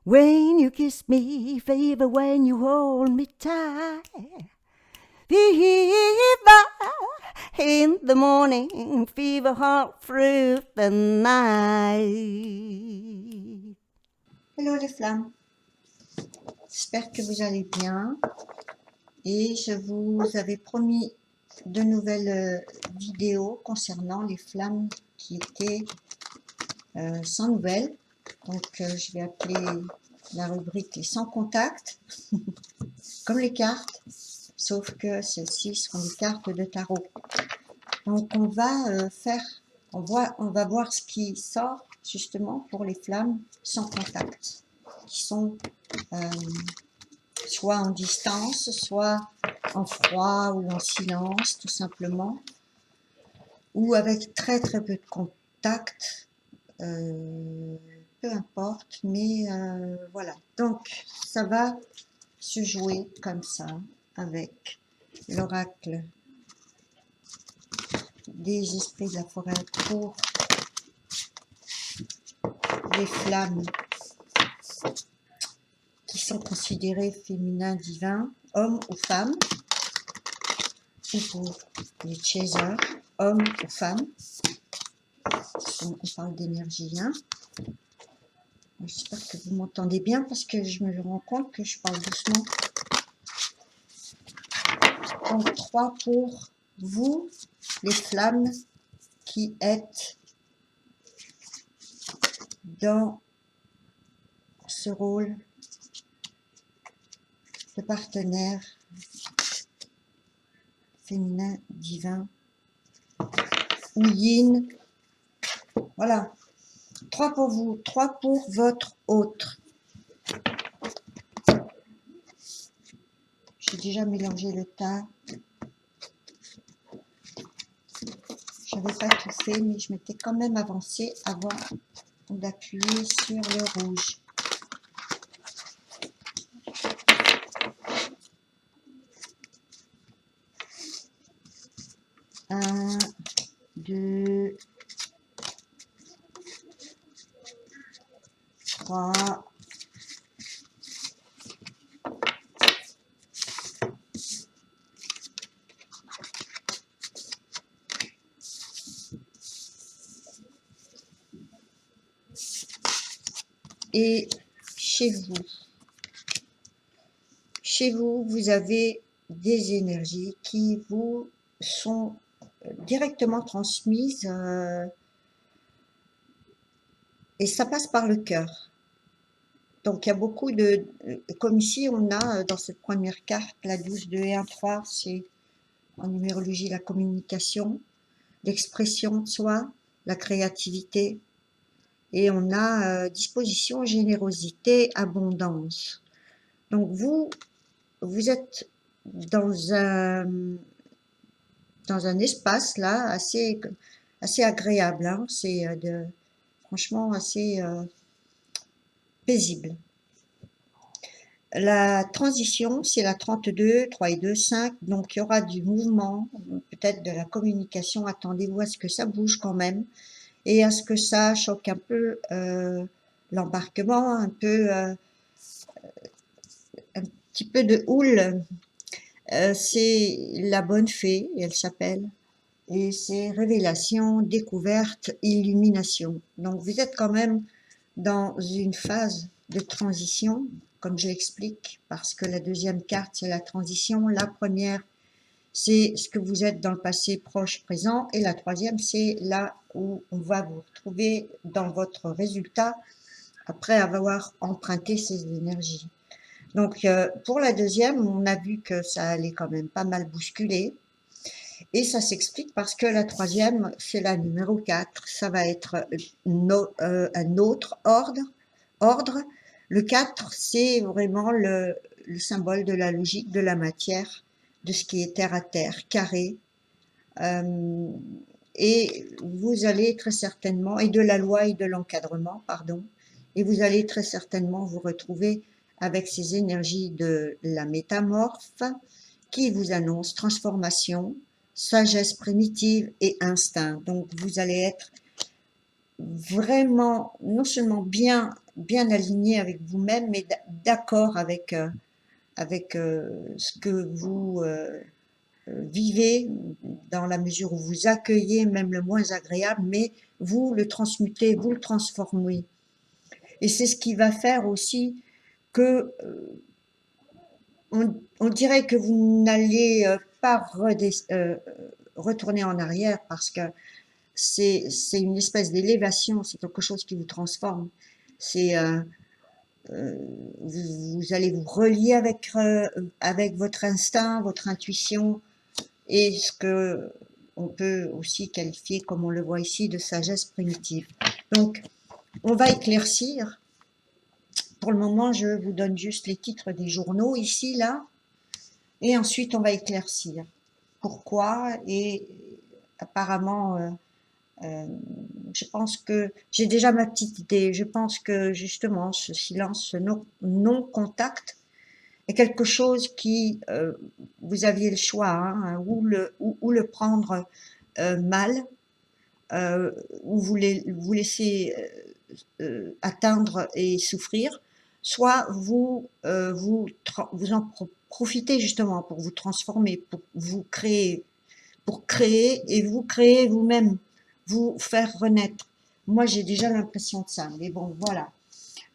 When you kiss me, fever when you hold me tight. Fever in the morning, fever hot through the night. Hello les flammes, j'espère que vous allez bien et je vous avais promis de nouvelles vidéos concernant les flammes qui étaient sans nouvelles. Donc je vais appeler la rubrique les sans contact, comme les cartes, sauf que celles-ci seront des cartes de tarot. Donc on va on va voir ce qui sort justement pour les flammes sans contact, qui sont soit en distance, soit en froid ou en silence, tout simplement, ou avec très très peu de contact, peu importe, mais voilà. Donc, ça va se jouer comme ça, avec l'oracle des esprits de la forêt pour les flammes qui sont considérés féminins, divins, hommes ou femmes, ou pour les chasers, hommes ou femmes. On parle d'énergie, hein. J'espère que vous m'entendez bien parce que je me rends compte que je parle doucement. Donc 3 pour vous, les flammes qui êtes dans ce rôle de partenaire féminin, divin, ou yin. Voilà. 3 pour vous, 3 pour votre autre. J'ai déjà mélangé le tas. J'avais pas tout fait, mais je m'étais quand même avancée avant d'appuyer sur le rouge. Un, deux, trois, et chez vous, vous avez des énergies qui vous sont directement transmises et ça passe par le cœur. Donc il y a beaucoup de, comme ici on a dans cette première carte, la 12, 2 et 1, 3, c'est en numérologie la communication, l'expression de soi, la créativité, et on a disposition, générosité, abondance. Donc vous êtes dans un espace là assez agréable, hein. C'est franchement assez paisible. La transition, c'est la 32, 3 et 2, 5, donc il y aura du mouvement, peut-être de la communication. Attendez-vous à ce que ça bouge quand même et à ce que ça choque un peu l'embarquement, un petit peu de houle. C'est la bonne fée, elle s'appelle, et c'est révélation, découverte, illumination. Donc vous êtes quand même dans une phase de transition, comme je l'explique, parce que la deuxième carte, c'est la transition. La première, c'est ce que vous êtes dans le passé proche, présent. Et la troisième, c'est là où on va vous retrouver dans votre résultat après avoir emprunté ces énergies. Donc, pour la deuxième, on a vu que ça allait quand même pas mal bousculer. Et ça s'explique parce que la troisième, c'est la numéro 4. Ça va être un autre ordre. Le 4, c'est vraiment le symbole de la logique, de la matière, de ce qui est terre à terre, carré. Et vous allez très certainement, et de la loi et de l'encadrement, pardon, et vous allez très certainement vous retrouver avec ces énergies de la métamorphe qui vous annonce transformation, sagesse primitive et instinct. Donc vous allez être vraiment non seulement bien bien aligné avec vous-même, mais d'accord avec ce que vous vivez, dans la mesure où vous accueillez même le moins agréable, mais vous le transmutez, vous le transformez. Et c'est ce qui va faire aussi que on dirait que vous n'allez pas retourner en arrière parce que c'est une espèce d'élévation, c'est quelque chose qui vous transforme. C'est euh, vous allez vous relier avec votre instinct, votre intuition et ce que on peut aussi qualifier, comme on le voit ici, de sagesse primitive. Donc, on va éclaircir. Pour le moment, je vous donne juste les titres des journaux ici, là, et ensuite on va éclaircir. Pourquoi? Et apparemment, je pense que j'ai déjà ma petite idée. Je pense que justement, ce silence, ce non-contact est quelque chose qui, vous aviez le choix, hein, ou le prendre mal, euh, ou vous laisser atteindre et souffrir, soit vous en profitez justement pour vous transformer, pour créer et vous créer vous-même, vous faire renaître. Moi, j'ai déjà l'impression de ça, mais bon, voilà.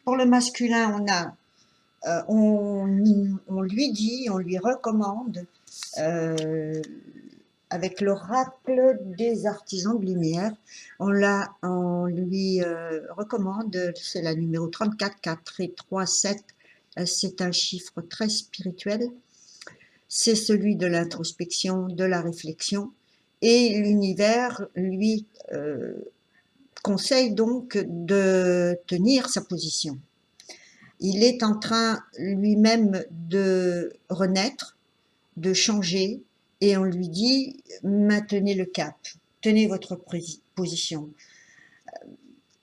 Pour le masculin, on lui dit, on lui recommande, euh, avec l'oracle des artisans de lumière, on lui recommande, c'est la numéro 34, 4 et 3, 7, c'est un chiffre très spirituel, c'est celui de l'introspection, de la réflexion, et l'univers lui conseille donc de tenir sa position. Il est en train lui-même de renaître, de changer, et on lui dit maintenez le cap, tenez votre position.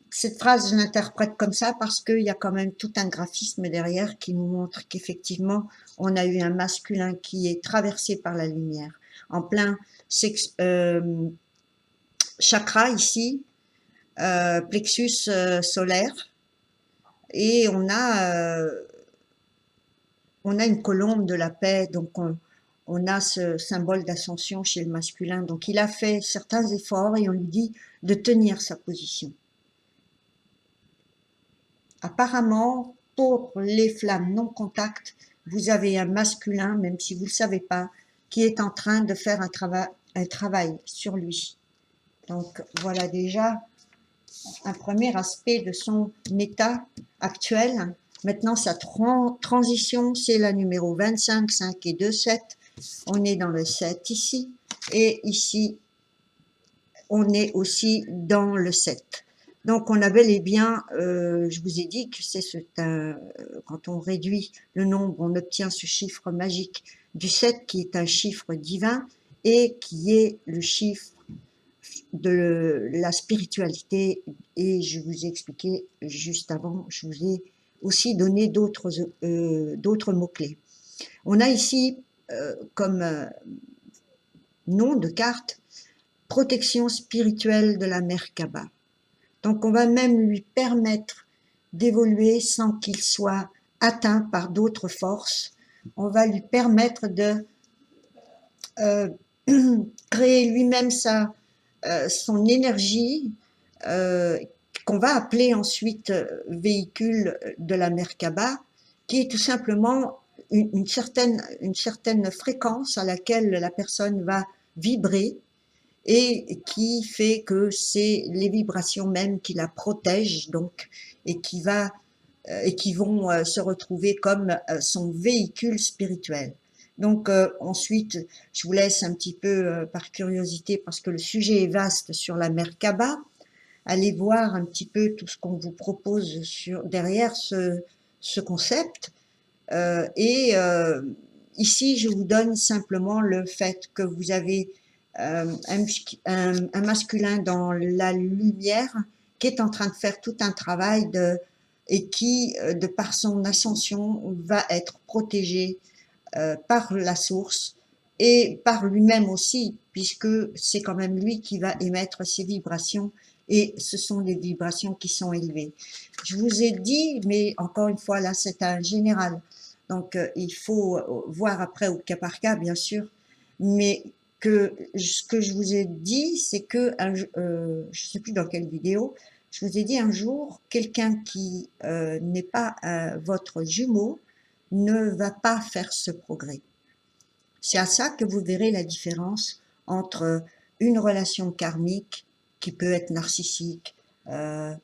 Cette phrase, je l'interprète comme ça parce qu'il y a quand même tout un graphisme derrière qui nous montre qu'effectivement, on a eu un masculin qui est traversé par la lumière, en plein chakra ici, plexus solaire, et on a une colombe de la paix, donc on a ce symbole d'ascension chez le masculin. Donc il a fait certains efforts et on lui dit de tenir sa position. Apparemment, pour les flammes non contact, vous avez un masculin, même si vous ne le savez pas, qui est en train de faire un travail sur lui. Donc voilà déjà un premier aspect de son état actuel. Maintenant, sa transition, c'est la numéro 25, 5 et 2, 7. On est dans le 7 ici. Et ici, on est aussi dans le 7. Donc, on a bel et bien, je vous ai dit que quand on réduit le nombre, on obtient ce chiffre magique du 7 qui est un chiffre divin et qui est le chiffre de la spiritualité. Et je vous ai expliqué juste avant, je vous ai aussi donné d'autres mots-clés. On a ici comme nom de carte protection spirituelle de la Merkaba. Donc on va même lui permettre d'évoluer sans qu'il soit atteint par d'autres forces. On va lui permettre de créer lui-même son énergie qu'on va appeler ensuite véhicule de la Merkaba, qui est tout simplement une certaine fréquence à laquelle la personne va vibrer et qui fait que c'est les vibrations même qui la protègent donc et qui vont se retrouver comme son véhicule spirituel. Donc ensuite, je vous laisse un petit peu par curiosité parce que le sujet est vaste sur la Merkaba. Allez voir un petit peu tout ce qu'on vous propose derrière ce concept. Ici, je vous donne simplement le fait que vous avez un masculin dans la lumière qui est en train de faire tout un travail et qui, de par son ascension, va être protégé par la source et par lui-même aussi, puisque c'est quand même lui qui va émettre ces vibrations et ce sont des vibrations qui sont élevées. Je vous ai dit, mais encore une fois, là, c'est un général. Donc, il faut voir après au cas par cas, bien sûr, mais ce que je vous ai dit, c'est que, je sais plus dans quelle vidéo, je vous ai dit un jour, quelqu'un qui n'est pas votre jumeau ne va pas faire ce progrès. C'est à ça que vous verrez la différence entre une relation karmique qui peut être narcissique,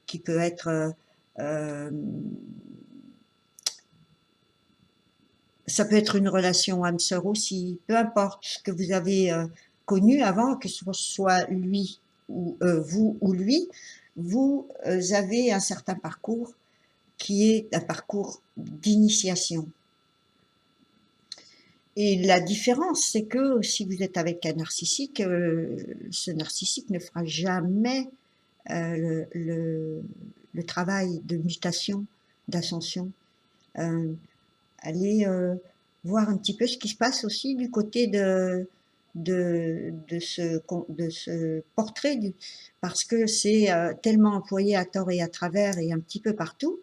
qui peut être euh, ça peut être une relation âme-sœur aussi, peu importe ce que vous avez connu avant, que ce soit lui ou vous ou lui, vous avez un certain parcours qui est un parcours d'initiation. Et la différence, c'est que si vous êtes avec un narcissique, ce narcissique ne fera jamais le travail de mutation, d'ascension. Allez voir un petit peu ce qui se passe aussi du côté de ce portrait, parce que c'est tellement employé à tort et à travers et un petit peu partout,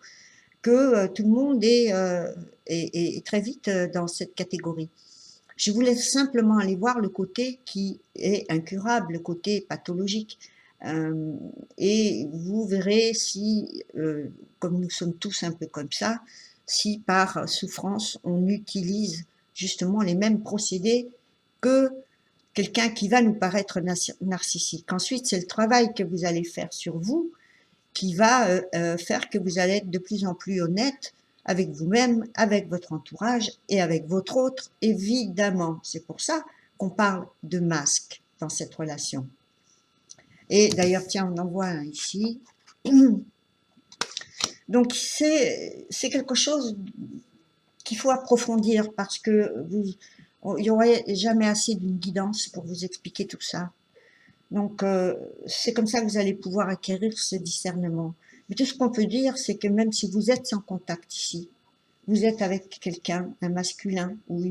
que tout le monde est très vite dans cette catégorie. Je vous laisse simplement aller voir le côté qui est incurable, le côté pathologique. Et vous verrez si, comme nous sommes tous un peu comme ça, si par souffrance on utilise justement les mêmes procédés que quelqu'un qui va nous paraître narcissique. Ensuite, c'est le travail que vous allez faire sur vous qui va faire que vous allez être de plus en plus honnête avec vous-même, avec votre entourage et avec votre autre, évidemment. C'est pour ça qu'on parle de masque dans cette relation. Et d'ailleurs, tiens, on en voit un ici. Donc, c'est quelque chose qu'il faut approfondir parce que il n'y aurait jamais assez d'une guidance pour vous expliquer tout ça. Donc, c'est comme ça que vous allez pouvoir acquérir ce discernement. Mais tout ce qu'on peut dire, c'est que même si vous êtes sans contact ici, vous êtes avec quelqu'un, un masculin ou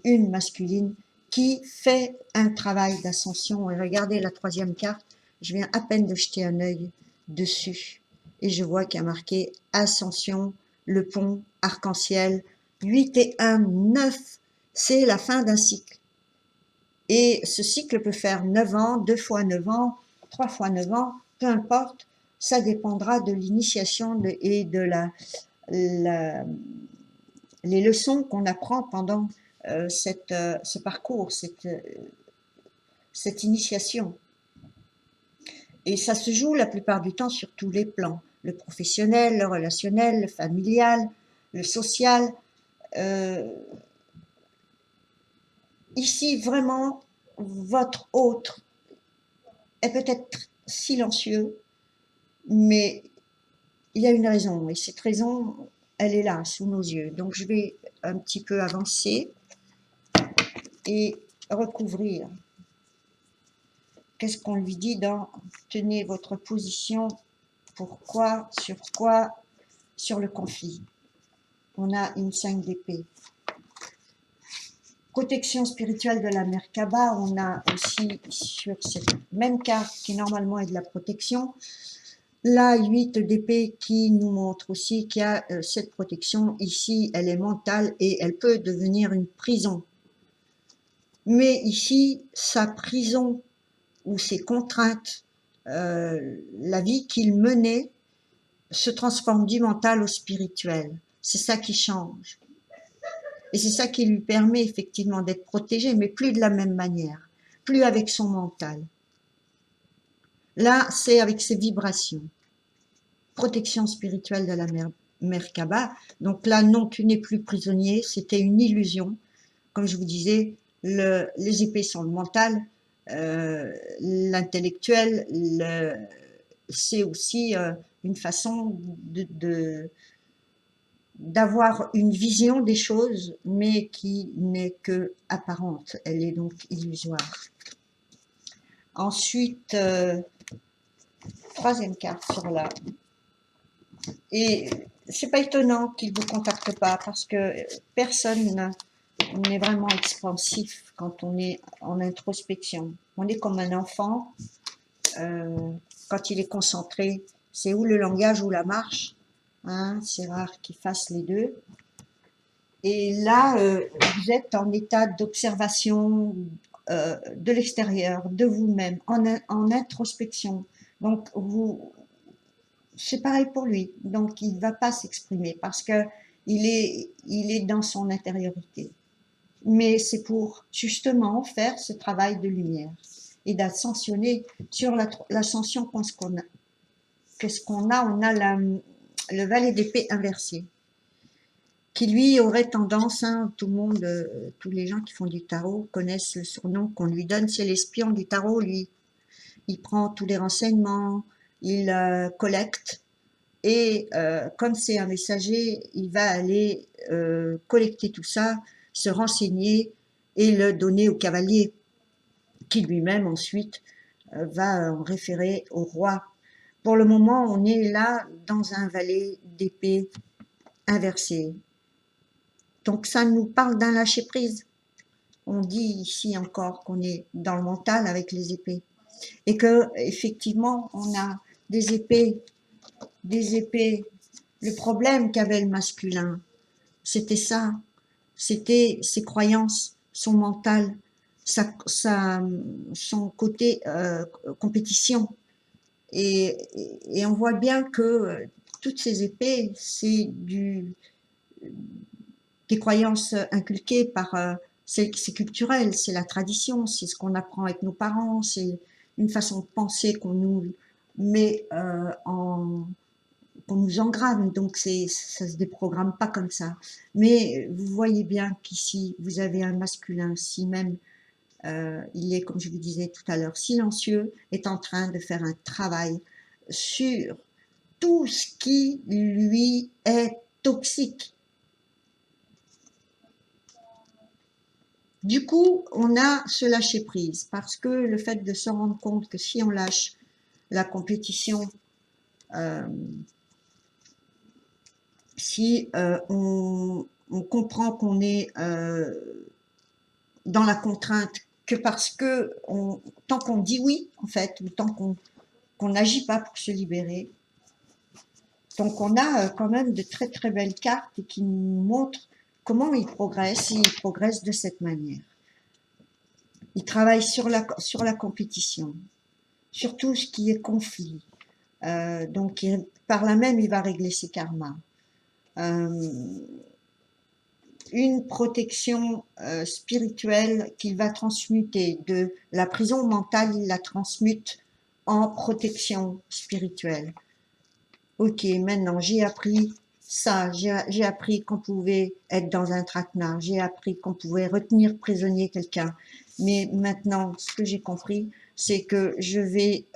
une masculine, qui fait un travail d'ascension. Et regardez la troisième carte, je viens à peine de jeter un œil dessus. Et je vois qu'il y a marqué Ascension, le pont, arc-en-ciel, 8 et 1, 9. C'est la fin d'un cycle. Et ce cycle peut faire 9 ans, 2 fois 9 ans, 3 fois 9 ans, peu importe, ça dépendra de l'initiation et de les leçons qu'on apprend pendant ce parcours, cette initiation. Et ça se joue la plupart du temps sur tous les plans, le professionnel, le relationnel, le familial, le social. Ici, vraiment, votre autre est peut-être silencieux, mais il y a une raison, et cette raison, elle est là, sous nos yeux. Donc, je vais un petit peu avancer et recouvrir. Qu'est-ce qu'on lui dit dans « Tenez votre position, pourquoi, sur quoi, sur le conflit ». On a une 5 d'épée. Protection spirituelle de la Merkaba, on a aussi sur cette même carte qui normalement est de la protection, la 8 d'épée qui nous montre aussi qu'il y a cette protection. Ici, elle est mentale et elle peut devenir une prison. Mais ici, sa prison ou ses contraintes, la vie qu'il menait se transforme du mental au spirituel. C'est ça qui change. Et c'est ça qui lui permet effectivement d'être protégé, mais plus de la même manière, plus avec son mental. Là, c'est avec ses vibrations. Protection spirituelle de la Merkaba. Donc là, non, tu n'es plus prisonnier, c'était une illusion. Comme je vous disais, les épées sont le mental, l'intellectuel, c'est aussi une façon d'avoir une vision des choses, mais qui n'est que apparente. Elle est donc illusoire. Ensuite, troisième carte sur la... Et c'est pas étonnant qu'il ne vous contacte pas, parce que personne n'est vraiment expansif quand on est en introspection. On est comme un enfant, quand quand il est concentré, c'est ou le langage ou la marche. Hein, c'est rare qu'il fasse les deux. Et là, vous êtes en état d'observation de l'extérieur, de vous-même, en introspection. Donc, c'est pareil pour lui. Donc, il ne va pas s'exprimer parce que il est dans son intériorité. Mais c'est pour justement faire ce travail de lumière et d'ascensionner sur l'ascension qu'on a. Qu'est-ce qu'on a? On a le valet d'épée inversé, qui lui aurait tendance, hein, tout le monde, tous les gens qui font du tarot connaissent le surnom qu'on lui donne, c'est l'espion du tarot, lui. Il prend tous les renseignements, il collecte, et comme c'est un messager, il va aller collecter tout ça, se renseigner et le donner au cavalier, qui lui-même ensuite va en référer au roi. Pour le moment, on est là dans un valet d'épée inversé. Donc ça nous parle d'un lâcher-prise. On dit ici encore qu'on est dans le mental avec les épées. Et que effectivement, on a des épées. Le problème qu'avait le masculin, c'était ça. C'était ses croyances, son mental, son côté compétition. Et on voit bien que toutes ces épées, c'est des croyances inculquées par... c'est culturel, c'est la tradition, c'est ce qu'on apprend avec nos parents, c'est une façon de penser qu'on nous met qu'on nous engrave, donc ça se déprogramme pas comme ça. Mais vous voyez bien qu'ici, vous avez un masculin, si même il est, comme je vous disais tout à l'heure, silencieux, est en train de faire un travail sur tout ce qui lui est toxique. Du coup, on a ce lâcher prise parce que le fait de se rendre compte que si on lâche la compétition, si on comprend qu'on est dans la contrainte que parce que tant qu'on dit oui, en fait, ou tant qu'on n'agit pas pour se libérer. Donc on a quand même de très très belles cartes qui nous montrent comment il progresse, et il progresse de cette manière. Il travaille sur la compétition, sur tout ce qui est conflit. Donc par là même, il va régler ses karmas. Une protection spirituelle qu'il va transmuter de la prison mentale, il la transmute en protection spirituelle. Ok, maintenant j'ai appris ça, j'ai appris qu'on pouvait être dans un traquenard, j'ai appris qu'on pouvait retenir prisonnier quelqu'un. Mais maintenant, ce que j'ai compris, c'est que je vais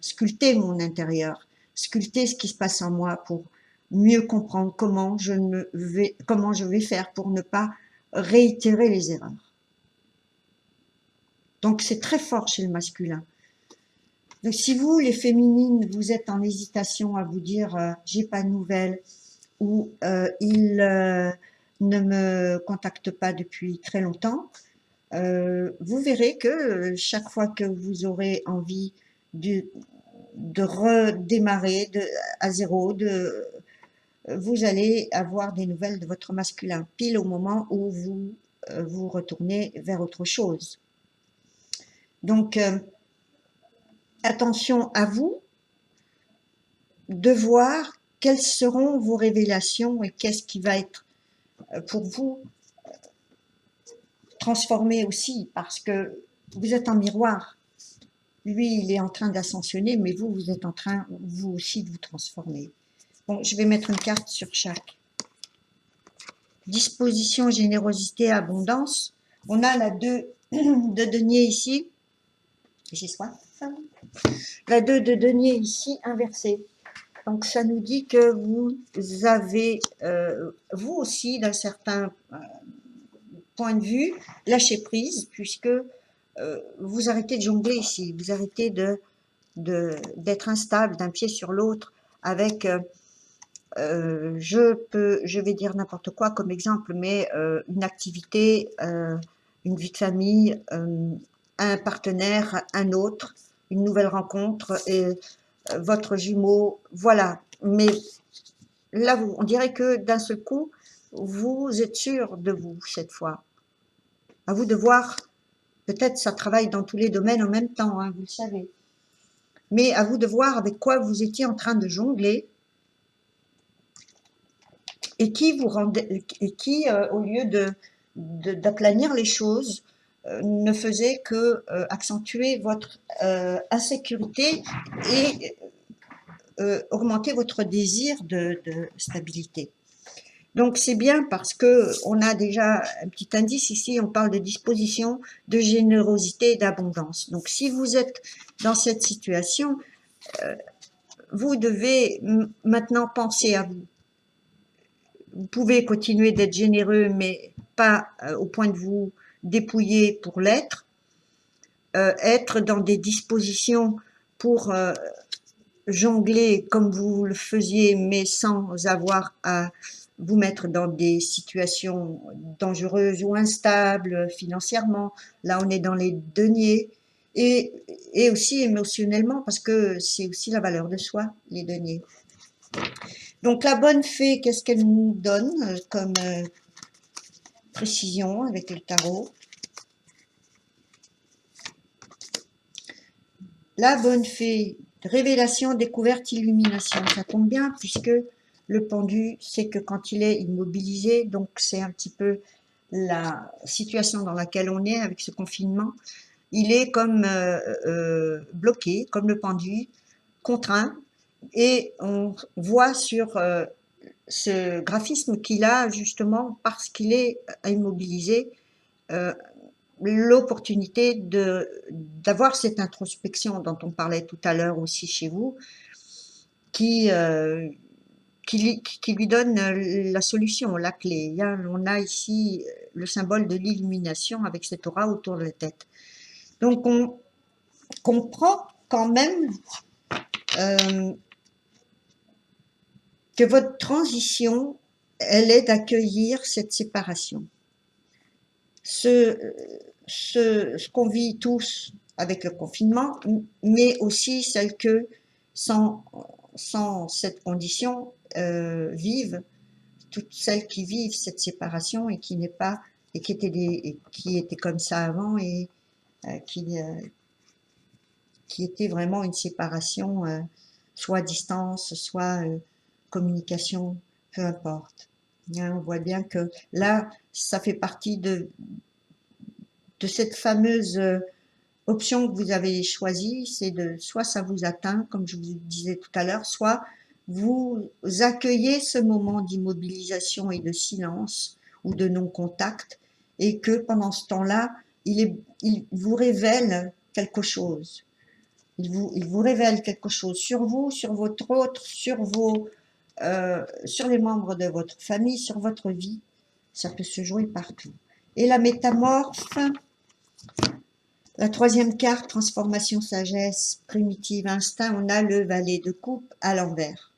sculpter mon intérieur, sculpter ce qui se passe en moi pour mieux comprendre comment je vais faire pour ne pas réitérer les erreurs. Donc c'est très fort chez le masculin. Donc si vous, les féminines, vous êtes en hésitation à vous dire j'ai pas de nouvelles ou il ne me contacte pas depuis très longtemps, vous verrez que chaque fois que vous aurez envie de redémarrer à zéro, vous allez avoir des nouvelles de votre masculin, pile au moment où vous vous retournez vers autre chose. Donc, attention à vous de voir quelles seront vos révélations et qu'est-ce qui va être pour vous transformé aussi, parce que vous êtes en miroir. Lui, il est en train d'ascensionner, mais vous, vous êtes en train, vous aussi, de vous transformer. Bon, je vais mettre une carte sur chaque. Disposition, générosité, abondance. On a la 2 de denier ici. J'ai soif. La 2 de denier ici, inversée. Donc, ça nous dit que vous avez, vous aussi, d'un certain point de vue, lâcher prise, puisque vous arrêtez de jongler ici. Vous arrêtez d'être instable d'un pied sur l'autre avec... je vais dire n'importe quoi comme exemple, mais une activité, une vie de famille, un partenaire, un autre, une nouvelle rencontre, et votre jumeau, voilà. Mais là, on dirait que d'un seul coup, vous êtes sûr de vous cette fois. À vous de voir, peut-être ça travaille dans tous les domaines en même temps, hein, vous le savez. Mais à vous de voir avec quoi vous étiez en train de jongler et qui vous rendait, et qui, au lieu d'aplanir les choses, ne faisait que accentuer votre insécurité et augmenter votre désir de stabilité. Donc c'est bien parce que on a déjà un petit indice ici, on parle de disposition, de générosité et d'abondance. Donc si vous êtes dans cette situation, vous devez maintenant penser à vous. Vous pouvez continuer d'être généreux, mais pas au point de vous dépouiller pour l'être. Être dans des dispositions pour jongler comme vous le faisiez, mais sans avoir à vous mettre dans des situations dangereuses ou instables financièrement. Là, on est dans les deniers. Et aussi émotionnellement, parce que c'est aussi la valeur de soi, les deniers. Donc la bonne fée, qu'est-ce qu'elle nous donne comme précision avec le tarot? La bonne fée, révélation, découverte, illumination. Ça tombe bien puisque le pendu, c'est que quand il est immobilisé, donc c'est un petit peu la situation dans laquelle on est avec ce confinement, il est comme bloqué, comme le pendu, contraint, et on voit sur ce graphisme qu'il a justement parce qu'il est immobilisé euh, l'opportunité d'avoir cette introspection dont on parlait tout à l'heure aussi chez vous, qui, qui lui donne la solution, la clé. On a ici le symbole de l'illumination avec cette aura autour de la tête. Donc on comprend quand même que votre transition, elle est d'accueillir cette séparation. Ce qu'on vit tous avec le confinement, mais aussi celle que, sans cette condition, vivent toutes celles qui vivent cette séparation et qui n'est pas et qui étaient comme ça avant et qui était vraiment une séparation, soit à distance, soit communication, peu importe. Hein, on voit bien que là, ça fait partie de cette fameuse option que vous avez choisie, c'est de soit ça vous atteint, comme je vous disais tout à l'heure, soit vous accueillez ce moment d'immobilisation et de silence ou de non-contact et que pendant ce temps-là, il vous révèle quelque chose. Il vous révèle quelque chose sur vous, sur votre autre, sur les membres de votre famille, sur votre vie. Ça peut se jouer partout. Et la métamorphe, la troisième carte, transformation, sagesse, primitive, instinct, on a le valet de coupe à l'envers.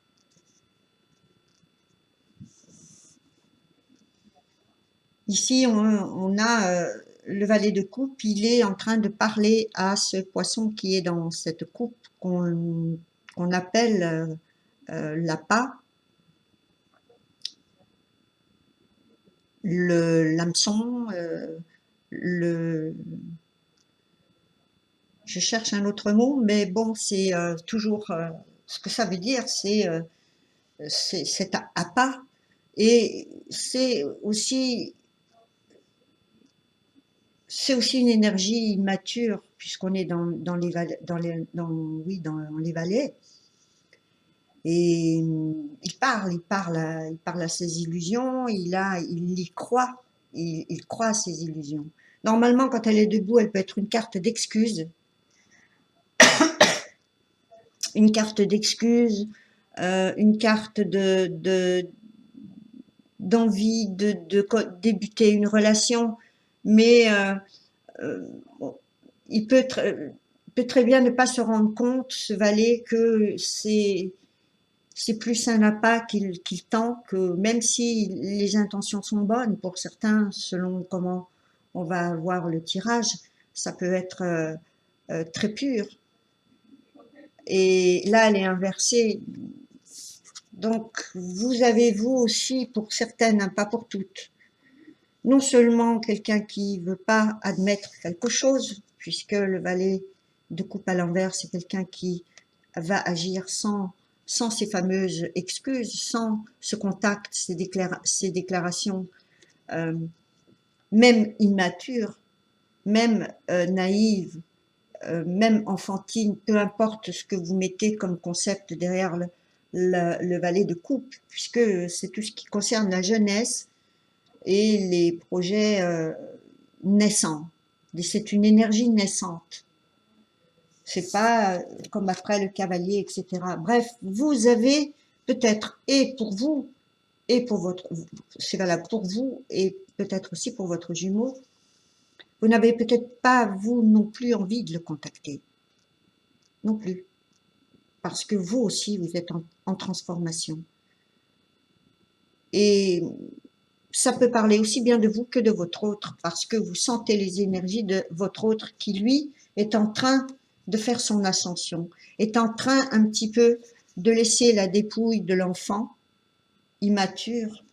Ici, on a le valet de coupe, il est en train de parler à ce poisson qui est dans cette coupe qu'on appelle l'appât, l'hameçon, je cherche un autre mot, mais bon, c'est toujours ce que ça veut dire, c'est cet appât, et c'est aussi une énergie immature puisqu'on est dans les vallées. Et il parle à ses illusions, il y croit, il croit à ses illusions. Normalement, quand elle est debout, elle peut être une carte d'excuse, une carte d'excuse, une carte d'envie de débuter une relation, mais il peut très bien ne pas se rendre compte, ce valet, que c'est plus un appât qu'il tend, que même si les intentions sont bonnes, pour certains, selon comment on va voir le tirage, ça peut être très pur. Et là, elle est inversée. Donc, vous avez vous aussi, pour certaines, hein, pas pour toutes, non seulement quelqu'un qui veut pas admettre quelque chose, puisque le valet de coupe à l'envers, c'est quelqu'un qui va agir sans ces fameuses excuses, sans ce contact, ces déclarations, euh, même immatures, même naïves, même enfantines, peu importe ce que vous mettez comme concept derrière le valet de coupe, puisque c'est tout ce qui concerne la jeunesse et les projets naissants. C'est une énergie naissante. C'est pas comme après le cavalier, etc. Bref, vous avez peut-être, et pour vous, et pour votre, c'est valable pour vous, et peut-être aussi pour votre jumeau, vous n'avez peut-être pas, vous non plus, envie de le contacter. Non plus. Parce que vous aussi, vous êtes en transformation. Et ça peut parler aussi bien de vous que de votre autre, parce que vous sentez les énergies de votre autre qui, lui, est en train de faire son ascension, est en train un petit peu de laisser la dépouille de l'enfant immature.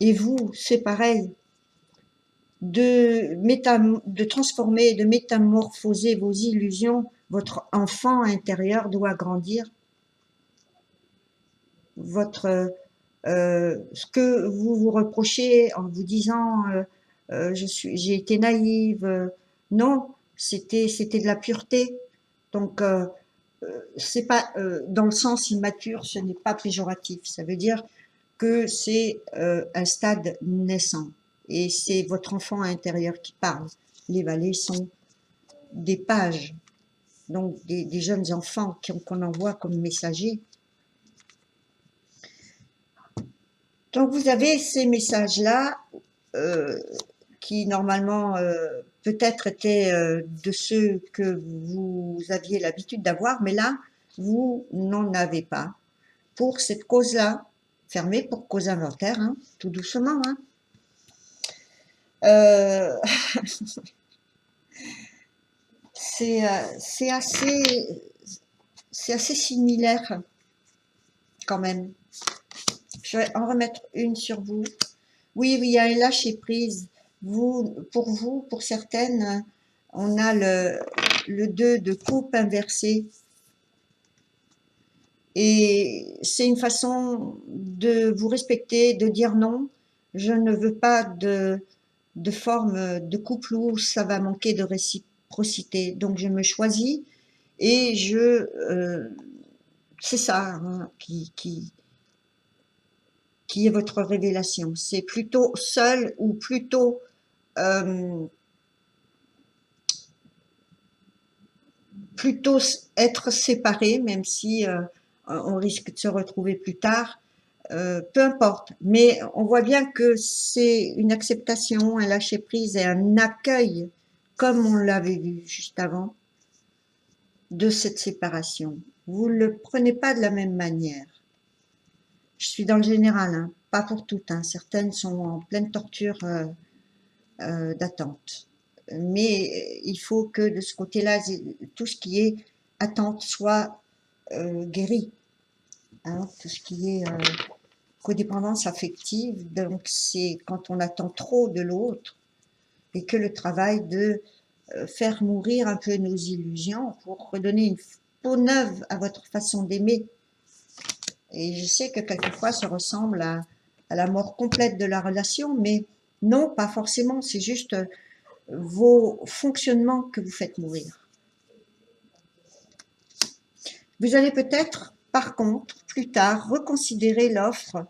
Et vous, c'est pareil, de transformer, de métamorphoser vos illusions. Votre enfant intérieur doit grandir. Ce que vous vous reprochez en vous disant j'ai été naïve, non, c'était de la pureté. Donc c'est pas dans le sens immature, ce n'est pas péjoratif. Ça veut dire que c'est un stade naissant et c'est votre enfant intérieur qui parle. Les valets sont des pages, donc des jeunes enfants qu'on envoie comme messagers. Donc vous avez ces messages-là qui normalement peut-être étaient de ceux que vous aviez l'habitude d'avoir, mais là, vous n'en avez pas. Pour cette cause-là, fermée pour cause inventaire, hein, tout doucement. Hein. Euh, c'est assez similaire quand même. Je vais en remettre une sur vous. Oui, il y a un lâcher prise. Pour certaines, on a le 2 de coupe inversé. Et c'est une façon de vous respecter, de dire non. Je ne veux pas de forme de couple où ça va manquer de réciprocité. Donc je me choisis et c'est ça hein, qui est votre révélation. C'est plutôt seul ou plutôt plutôt être séparé, même si on risque de se retrouver plus tard, peu importe. Mais on voit bien que c'est une acceptation, un lâcher-prise et un accueil, comme on l'avait vu juste avant, de cette séparation. Vous ne le prenez pas de la même manière. Je suis dans le général, hein, pas pour toutes. Hein. Certaines sont en pleine torture d'attente. Mais il faut que de ce côté-là, tout ce qui est attente soit guéri. Hein, tout ce qui est codépendance affective, donc c'est quand on attend trop de l'autre et que le travail de faire mourir un peu nos illusions pour redonner une peau neuve à votre façon d'aimer. Et je sais que quelquefois ça ressemble à la mort complète de la relation, mais non, pas forcément, c'est juste vos fonctionnements que vous faites mourir. Vous allez peut-être, par contre, plus tard, reconsidérer l'offre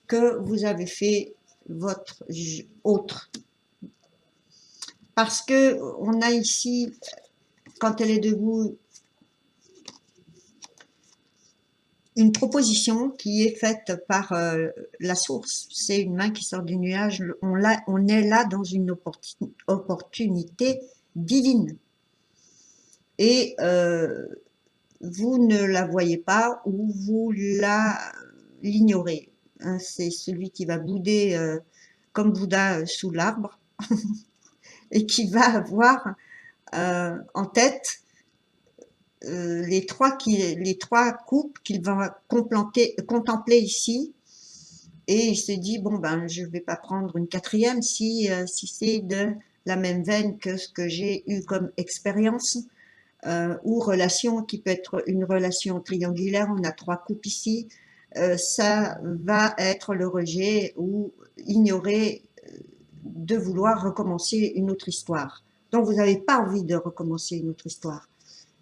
que vous avez fait votre autre. Parce que on a ici, quand elle est debout, une proposition qui est faite par la source. C'est une main qui sort du nuage. On est là dans une opportunité divine. Et vous ne la voyez pas ou vous l'ignorez. Hein, c'est celui qui va bouder comme Bouddha sous l'arbre et qui va avoir en tête les trois couples qu'il va contempler ici. Et il se dit, bon, ben, je vais pas prendre une quatrième si c'est de la même veine que ce que j'ai eu comme expérience ou relation, qui peut être une relation triangulaire. On a trois couples ici. Ça va être le rejet ou ignorer de vouloir recommencer une autre histoire. Donc, vous n'avez pas envie de recommencer une autre histoire.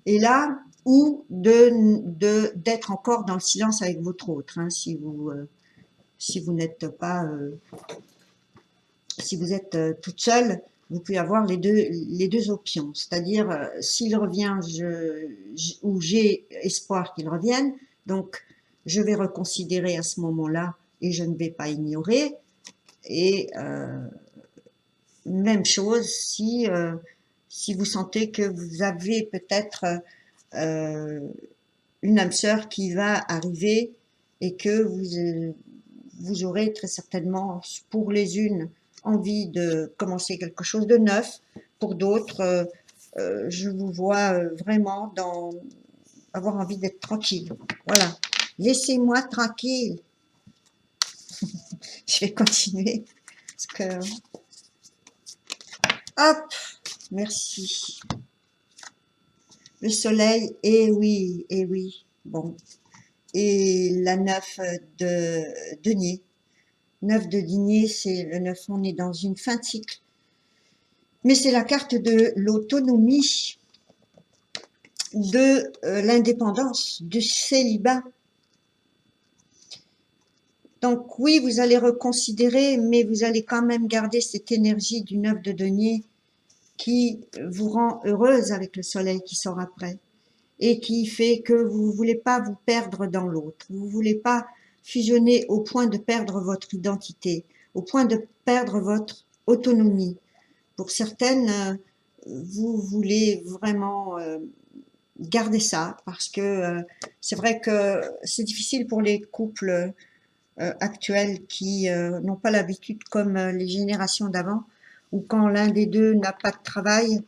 Et là, ou d'être encore dans le silence avec votre autre, hein, si vous n'êtes pas, si vous êtes toute seule, vous pouvez avoir les deux options. C'est-à-dire, s'il revient, ou j'ai espoir qu'il revienne, donc je vais reconsidérer à ce moment-là et je ne vais pas ignorer. Et même chose si vous sentez que vous avez peut-être une âme sœur qui va arriver et que vous aurez très certainement, pour les unes, envie de commencer quelque chose de neuf. Pour d'autres, je vous vois vraiment avoir envie d'être tranquille. Voilà. Laissez-moi tranquille. Je vais continuer. Parce que... Hop, merci. Le soleil, eh oui, eh oui. Bon. Et la 9 de denier. 9 de denier, c'est le 9, on est dans une fin de cycle. Mais c'est la carte de l'autonomie, de l'indépendance, du célibat. Donc oui, vous allez reconsidérer, mais vous allez quand même garder cette énergie du 9 de denier qui vous rend heureuse avec le soleil qui sort après et qui fait que vous ne voulez pas vous perdre dans l'autre. Vous ne voulez pas fusionner au point de perdre votre identité, au point de perdre votre autonomie. Pour certaines, vous voulez vraiment garder ça parce que c'est vrai que c'est difficile pour les couples actuels qui n'ont pas l'habitude comme les générations d'avant où quand l'un des deux n'a pas de travail,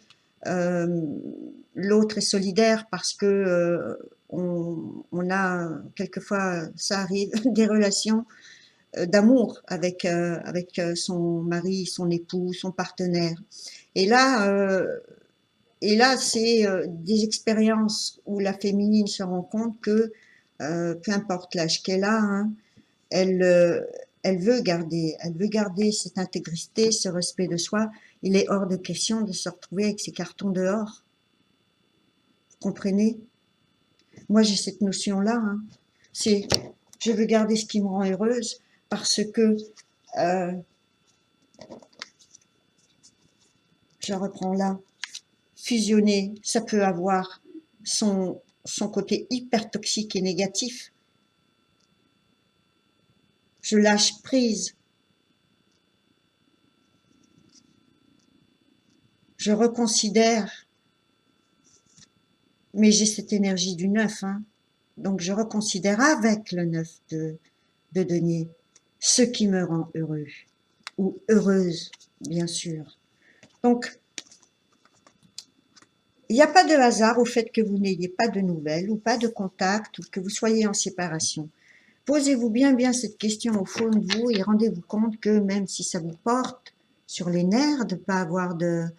l'autre est solidaire parce que on a quelquefois, ça arrive, des relations d'amour avec son mari, son époux, son partenaire. Et là, c'est des expériences où la féminine se rend compte que, peu importe l'âge qu'elle a, hein, elle, elle veut garder cette intégrité, ce respect de soi. Il est hors de question de se retrouver avec ses cartons dehors. Vous comprenez? Moi, j'ai cette notion-là. Hein. C'est, je veux garder ce qui me rend heureuse parce que, je reprends là, fusionner, ça peut avoir son côté hyper toxique et négatif. Je lâche prise. Je reconsidère, mais j'ai cette énergie du 9, hein. Donc je reconsidère avec le 9 de denier ce qui me rend heureux ou heureuse, bien sûr. Donc, il n'y a pas de hasard au fait que vous n'ayez pas de nouvelles ou pas de contact ou que vous soyez en séparation. Posez-vous bien cette question au fond de vous et rendez-vous compte que même si ça vous porte sur les nerfs de ne pas avoir de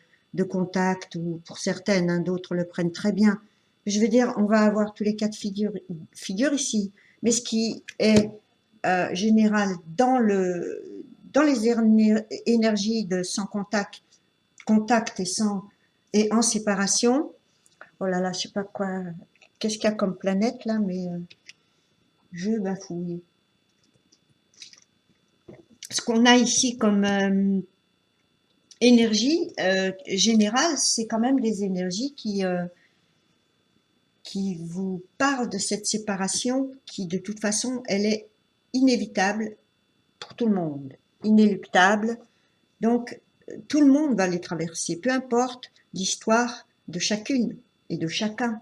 contact, ou pour certaines, hein, d'autres le prennent très bien. Je veux dire, on va avoir tous les cas de figure ici. Mais ce qui est général dans les énergies de sans contact et en séparation, oh là là, je sais pas quoi, qu'est-ce qu'il y a comme planète là, mais je bafouille. Ce qu'on a ici comme énergie générale, c'est quand même des énergies qui vous parlent de cette séparation qui, de toute façon, elle est inévitable pour tout le monde. Inéluctable. Donc, tout le monde va les traverser, peu importe l'histoire de chacune et de chacun.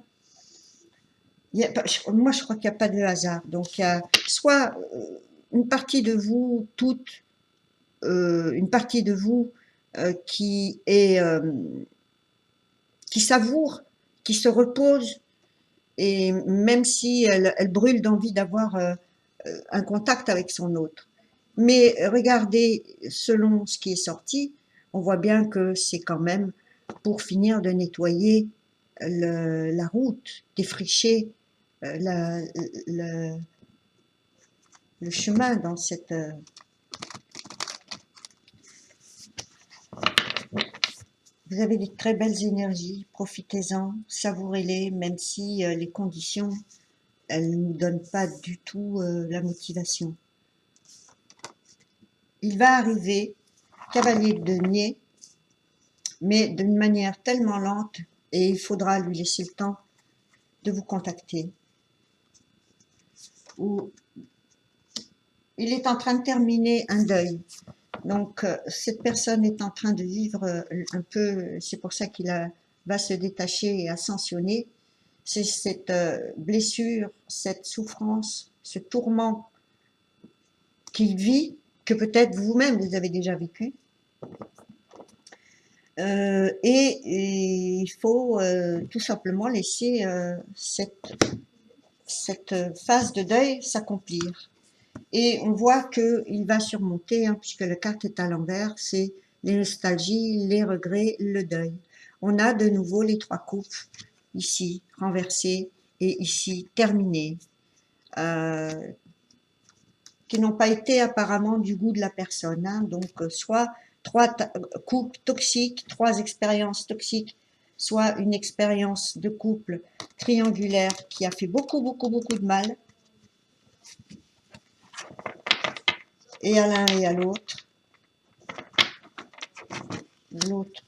Moi, je crois qu'il n'y a pas de hasard. Donc, il y a soit une partie de vous, une partie de vous qui qui savoure, qui se repose, et même si elle brûle d'envie d'avoir un contact avec son autre. Mais regardez, selon ce qui est sorti, on voit bien que c'est quand même pour finir de nettoyer la route, défricher le chemin dans cette... Vous avez de très belles énergies, profitez-en, savourez-les, même si les conditions, elles ne nous donnent pas du tout la motivation. Il va arriver, cavalier de denier, mais d'une manière tellement lente, et il faudra lui laisser le temps de vous contacter. Ou il est en train de terminer un deuil. Donc, cette personne est en train de vivre un peu, c'est pour ça qu'il va se détacher et ascensionner. C'est cette blessure, cette souffrance, ce tourment qu'il vit, que peut-être vous-même vous avez déjà vécu. Et il faut tout simplement laisser cette phase de deuil s'accomplir. Et on voit qu'il va surmonter, hein, puisque la carte est à l'envers, c'est les nostalgies, les regrets, le deuil. On a de nouveau les trois coupes, ici, renversées, et ici, terminées, qui n'ont pas été apparemment du goût de la personne. Hein. Donc, soit trois couples toxiques, trois expériences toxiques, soit une expérience de couple triangulaire qui a fait beaucoup de mal, et à l'un et à l'autre. L'autre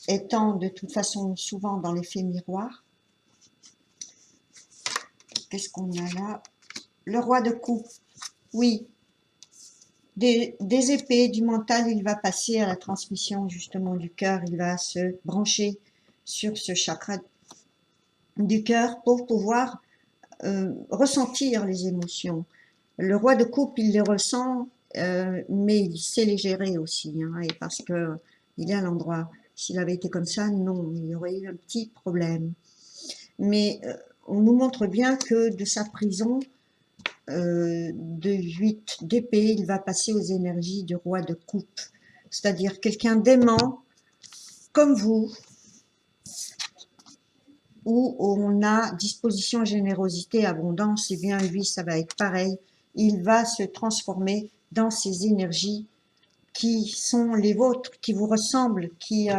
étant de toute façon souvent dans l'effet miroir. Qu'est-ce qu'on a là? Le roi de coupe. Oui, des épées, du mental, il va passer à la transmission justement du cœur. Il va se brancher sur ce chakra du cœur pour pouvoir ressentir les émotions. Le roi de coupe, il les ressent, mais il sait les gérer aussi, hein, et parce que il est à l'endroit. S'il avait été comme ça, non, il y aurait eu un petit problème. Mais on nous montre bien que de sa prison de 8 d'épée, il va passer aux énergies du roi de coupe, c'est-à-dire quelqu'un d'aimant comme vous, où on a disposition, générosité, abondance, et bien lui, ça va être pareil. Il va se transformer dans ces énergies qui sont les vôtres, qui vous ressemblent, qui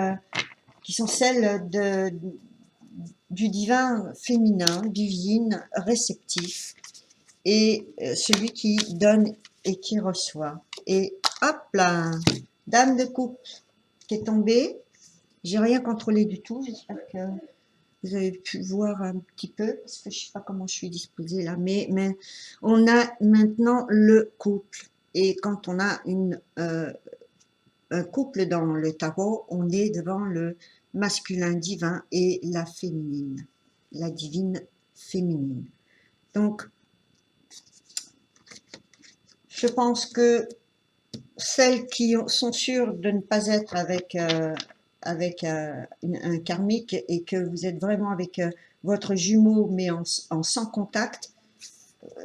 sont celles du divin féminin, du yin réceptif, et celui qui donne et qui reçoit. Et hop là, dame de coupe qui est tombée. J'ai rien contrôlé du tout, j'espère que vous avez pu voir un petit peu, parce que je sais pas comment je suis disposée là, mais on a maintenant le couple. Et quand on a un couple dans le tarot, on est devant le masculin divin et la féminine, la divine féminine. Donc, je pense que celles qui sont sûres de ne pas être avec un karmique, et que vous êtes vraiment avec votre jumeau mais en sans contact,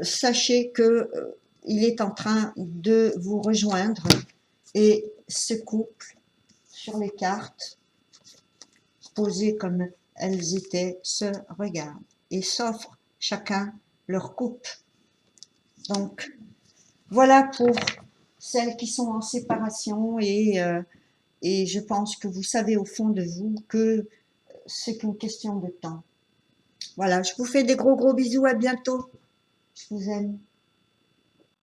sachez que il est en train de vous rejoindre, et ce couple sur les cartes posées comme elles étaient se regardent et s'offrent chacun leur coupe. Donc voilà pour celles qui sont en séparation, et je pense que vous savez au fond de vous que c'est qu'une question de temps. Voilà, je vous fais des gros bisous, à bientôt. Je vous aime.